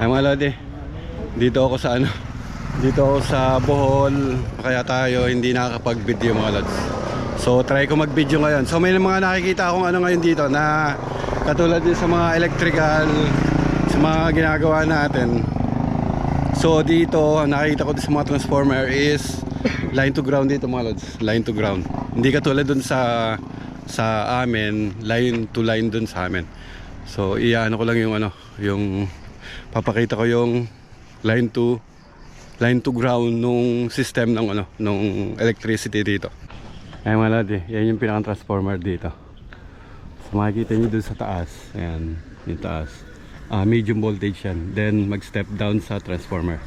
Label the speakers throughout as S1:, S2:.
S1: Ay mga lodi, dito ako sa dito ako sa Bohol, kaya tayo hindi nakakapag-video mga lods. So try ko mag-video ngayon. So may mga nakikita akong ngayon dito na katulad din sa mga electrical, sa mga ginagawa natin. So dito, nakikita ko din sa mga transformer is line to ground dito mga lods, line to ground. Hindi katulad dun sa amin, line to line dun sa amin. So iyaano ko lang yung yung papakita ko yung line to ground nung system ng nung electricity dito. Ay mga lodi, yan yung pinakang transformer dito. So makikita nyo dun sa taas, ayan, yung taas, medium voltage yan, then mag step down sa transformer.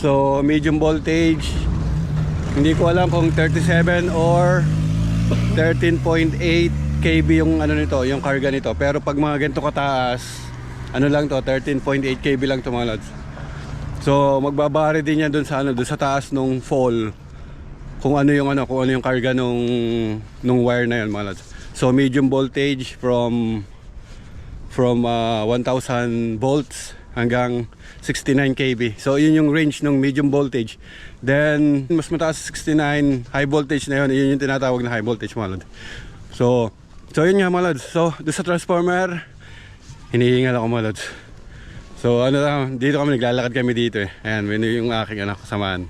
S1: So medium voltage, hindi ko alam kung 37 or 13.8 kV yung nito, yung karga nito. Pero pag mga ganito kataas, lang to, 13.8 kV lang to mga lods. So magbabari din yan dun sa taas nung fall, kung ano yung karga nung wire na yan mga lods. So medium voltage from 1000 volts hanggang 69 kV. So yun yung range ng medium voltage. Then mas mataas 69, high voltage na yun yung tinatawag na high voltage mga lods. So yun nga mga lods. So doon sa transformer, hinihingal ako mga lods. So dito kami, naglalakad kami dito eh. Ayan, yun yung aking kasamaan.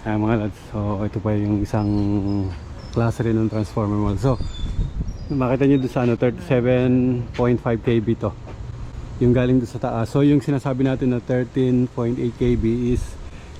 S1: Ayan mga lods. So ito pa yung isang klase rin ng transformer mga lods. So makita nyo doon sa 37.5 kV to, yung galing doon sa taas. So yung sinasabi natin na 13.8 kV is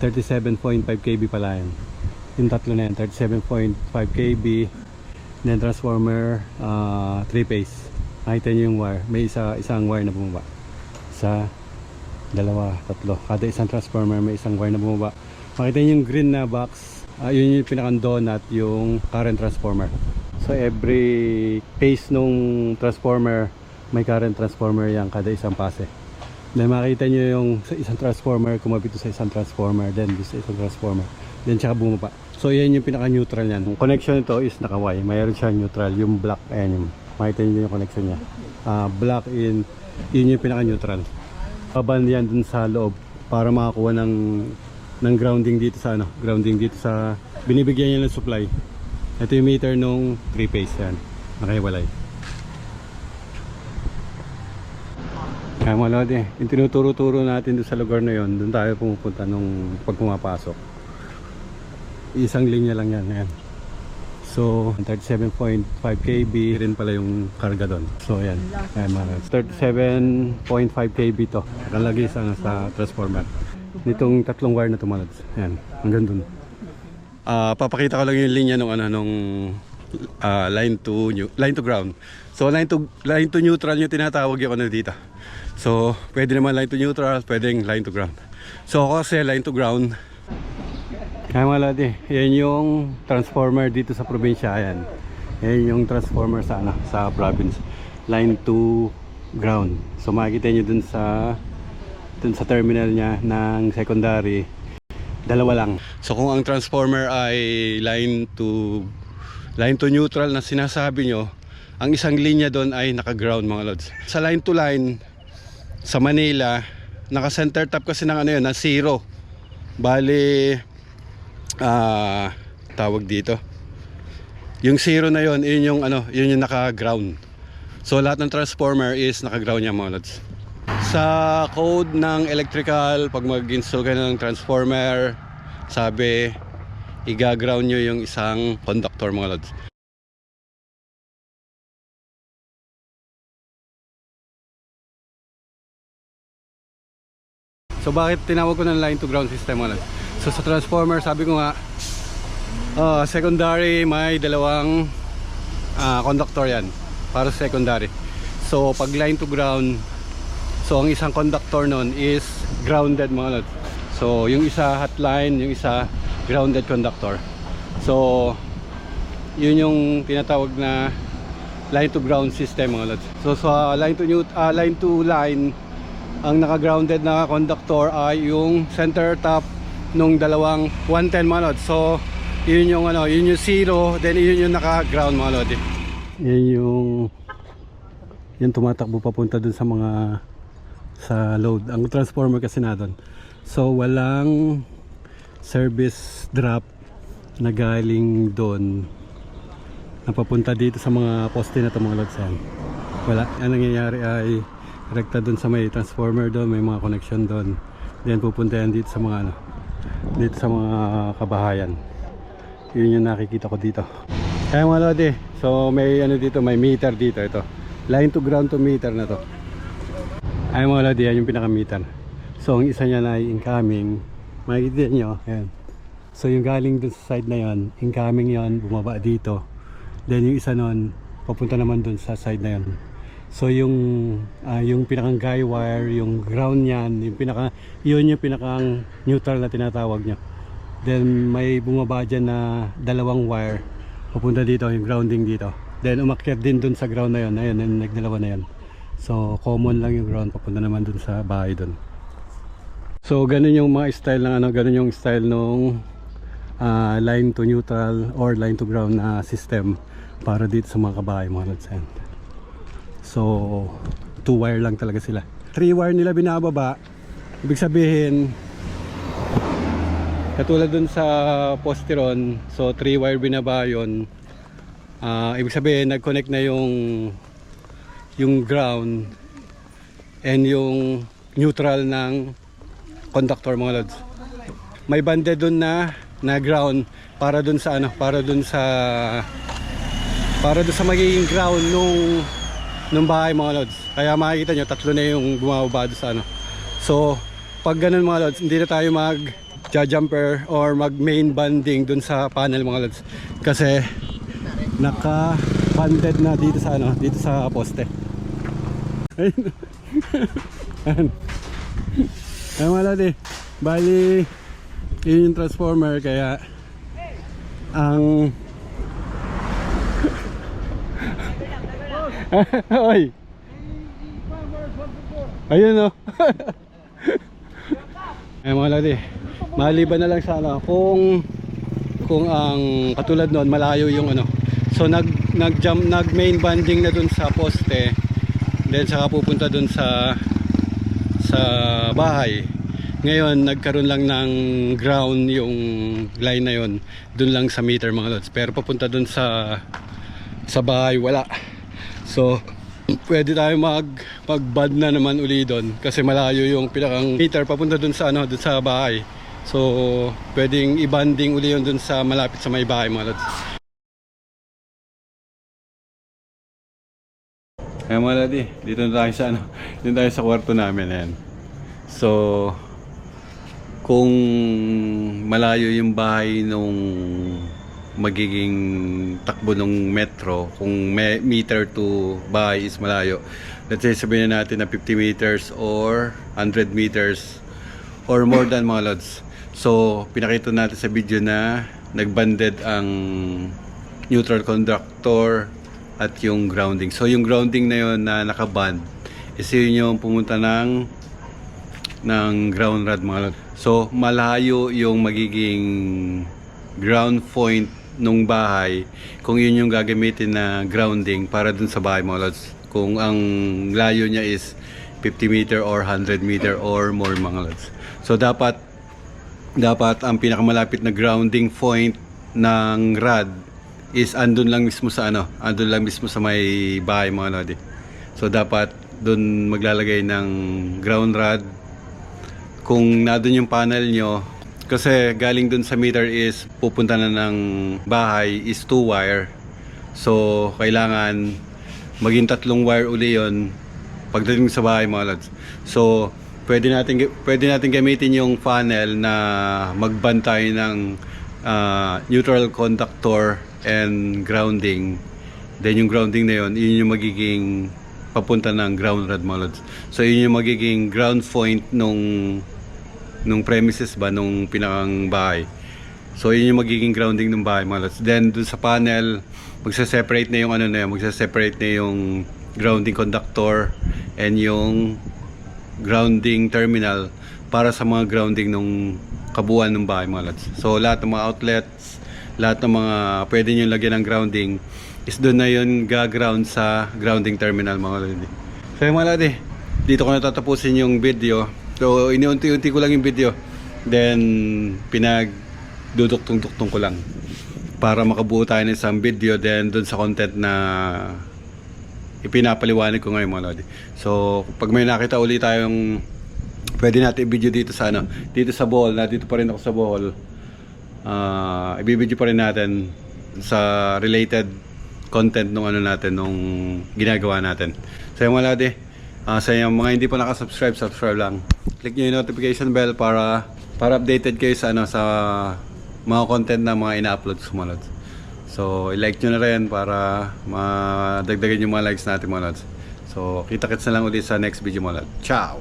S1: 37.5 kV pala yan. Yung tatlo na yan, 37.5 kV. Then transformer 3 phase. Makita nyo yung wire, may isang wire na bumaba, isa, dalawa, tatlo. Kada isang transformer may isang wire na bumaba. Makita nyo yung green na box, yun yung pinakang donut, yung current transformer. So every phase nung transformer may current transformer yan, kada isang pase. Then makita nyo yung sa isang transformer kumabit sa isang transformer, then this isang transformer, then tsaka bumaba. So yan yung pinaka neutral yan. Yung connection nito is naka-Y, mayroon siya neutral, yung black, ayan yung makita nyo yung connection nya, black yun yung pinaka neutral. Paban yan dun sa loob para makakuha ng grounding dito sa grounding dito sa binibigyan niya ng supply. Ito yung meter nung 3 phase yan, nakahiwalay. Kaya mga lodi, yung tinuturo-turo natin doon sa lugar na yon, doon tayo pumupunta nung pag pumapasok. Isang linya lang yan, ayan. So 37.5 kV rin pala yung karga doon. So ayan, ayan mga lodi, 37.5 kV to, nakalagay sa transformer nitong tatlong wire na tumalad. Ayan, hanggang doon. Papakita ko lang yung linya nung line to ground. So line to neutral yung tinatawag yung dito. So pwede naman line to neutral, pwedeng line to ground. So kasi line to ground. Kaya mga lodi, yan yung transformer dito sa probinsya. Ayan, yan yung transformer sa province, line to ground. So makikita nyo dun sa terminal nya ng secondary, dalawa lang. So kung ang transformer ay line to neutral na sinasabi nyo, ang isang linya doon ay naka-ground mga lods. Sa line to line sa Manila, naka-center top kasi ng ng zero. Bali tawag dito, yung zero na yon, yun yung naka-ground. So lahat ng transformer is naka-ground niya mga lods. Sa code ng electrical, pag mag-install kayo ng transformer, sabi i-ground nyo yung isang conductor mga lods. So bakit tinawag ko ng line to ground system mga lods? So sa transformer, sabi ko nga, secondary may dalawang conductor yan para sa secondary. So pag line to ground, so ang isang conductor nun is grounded mga lods. So yung isa hotline, yung isa grounded conductor. So yun yung tinatawag na line to ground system mga lods. So sa line to line, ang naka-grounded na conductor ay yung center top nung dalawang 110 mga lods. So yun yung yun yung zero, then yun yung naka-ground mga lods. Yan yung tumatakbo papunta dun sa mga sa load. Ang transformer kasi na doon. So walang service drop na galing doon na papunta dito sa mga poste na ito mga lods yan. Wala. Ang nangyayari ay rekta doon sa may transformer doon, may mga connection doon. Then pupunta yan dito sa mga ano, dito sa mga kabahayan. Yun yung nakikita ko dito. Kaya mga lodi, so may ano dito, may meter dito ito. Line to ground to meter na to. Ay mga lodi, yan yung pinaka meter. So ang isa niya na ay incoming. Makikita nyo, ayan. So yung galing dun sa side na yon, incoming yon, bumaba dito. Then yung isa nun, papunta naman dun sa side na yon. So yung pinakang guy wire, yung ground niyan, yun yung pinakang neutral na tinatawag nyo. Then may bumaba dyan na dalawang wire, papunta dito, yung grounding dito. Then umakyat din dun sa ground na yon, ayun, yung nagdalawa na yan. So common lang yung ground, papunta naman dun sa bahay dun. So ganun yung mga style ng ano, ganun yung style nung line to neutral or line to ground na system para dito sa mga kabahay mga lods. So 2 wire lang talaga sila. 3 wire nila binababa. Ibig sabihin katulad dun sa posteron, so 3 wire binaba yun. Ibig sabihin nag-connect na yung ground and yung neutral ng conductor mga lods. May bande dun na ground para dun sa ano, para dun sa magiging ground nung bahay mga lods. Kaya makikita nyo tatlo na yung bumababa sa ano. So pag ganun mga lods, hindi na tayo mag-jumper or mag main banding dun sa panel mga lods, kasi naka banded na dito sa ano, dito sa poste. Ayun. Ayun mga lods, bali yun yung transformer, kaya ang oy, ayun o. Ay mga lodi, maliban na lang sa ano, kung ang katulad noon malayo yung ano, so nag main banding na dun sa poste, then saka pupunta dun sa bahay. Ngayon nagkaroon lang ng ground yung line na yon dun lang sa meter mga lods, pero papunta dun sa bahay wala. So pwede tayo mag-bad na naman uli doon kasi malayo yung pinakang meter papunta dun sa ano, dun sa bahay. So pwedeng i-banding uli yun dun sa malapit sa may bahay mga lods. Kaya mga lodi, dito na tayo sa ano, dito tayo sa kwarto namin ayan. So kung malayo yung bahay nung magiging takbo ng metro, kung meter to bahay is malayo, let's say sabihin na natin na 50 meters or 100 meters or more than mga lods. So pinakita natin sa video na nagbanded ang neutral conductor at yung grounding. So yung grounding na yon na nakaband is yun yung pumunta ng ground rod mga lods. So malayo yung magiging ground point nung bahay kung yun yung gagamitin na grounding para dun sa bahay mga lods, kung ang layo niya is 50 meter or 100 meter or more mga lods. So dapat ang pinakamalapit na grounding point ng rod is andun lang mismo sa ano, andun lang mismo sa may bahay mga lodi. So dapat dun maglalagay ng ground rod. Kung nadun yung panel nyo, kasi galing dun sa meter is pupunta na ng bahay is 2 wire. So kailangan maging 3 wire uli yun pagdating sa bahay mga lods. So pwede natin gamitin yung funnel na magbantay ng neutral conductor and grounding. Then yung grounding na yun yung magiging papunta ng ground rod mga lods. So yun yung magiging ground point nung premises ba, nung pinakang bahay. So yun yung magiging grounding ng bahay mga lods. Then dun sa panel magsa-separate na yung ano na yun, magsa-separate na yung grounding conductor and yung grounding terminal para sa mga grounding nung kabuuan ng bahay mga lods. So lahat ng mga outlets, lahat ng mga pwede nyo lagyan ng grounding is doon na yun ga-ground sa grounding terminal mga lods. So mga lods, dito ko natatapusin yung video. So iniunti-unti ko lang yung video. Then pinagduduktong-duktong ko lang para makabuo tayo ng isang video then dun sa content na ipinapaliwanag ko ngayon mga lodi. So pag may nakita ulit tayong pwede natin i-video dito sa ano, dito sa Bohol, na dito pa rin ako sa Bohol. I-video pa rin natin sa related content nung ano natin, nung ginagawa natin. So yung mga lodi, sa yung mga hindi pa nakasubscribe, subscribe lang. Click nyo yung notification bell para updated kayo sa ano, sa mga content na mga ina-upload sa mga lods. So i-like nyo na rin para madagdagan yung mga likes natin mga lods. So kita-kits na lang ulit sa next video mga lods. Ciao!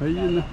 S1: Ayun na.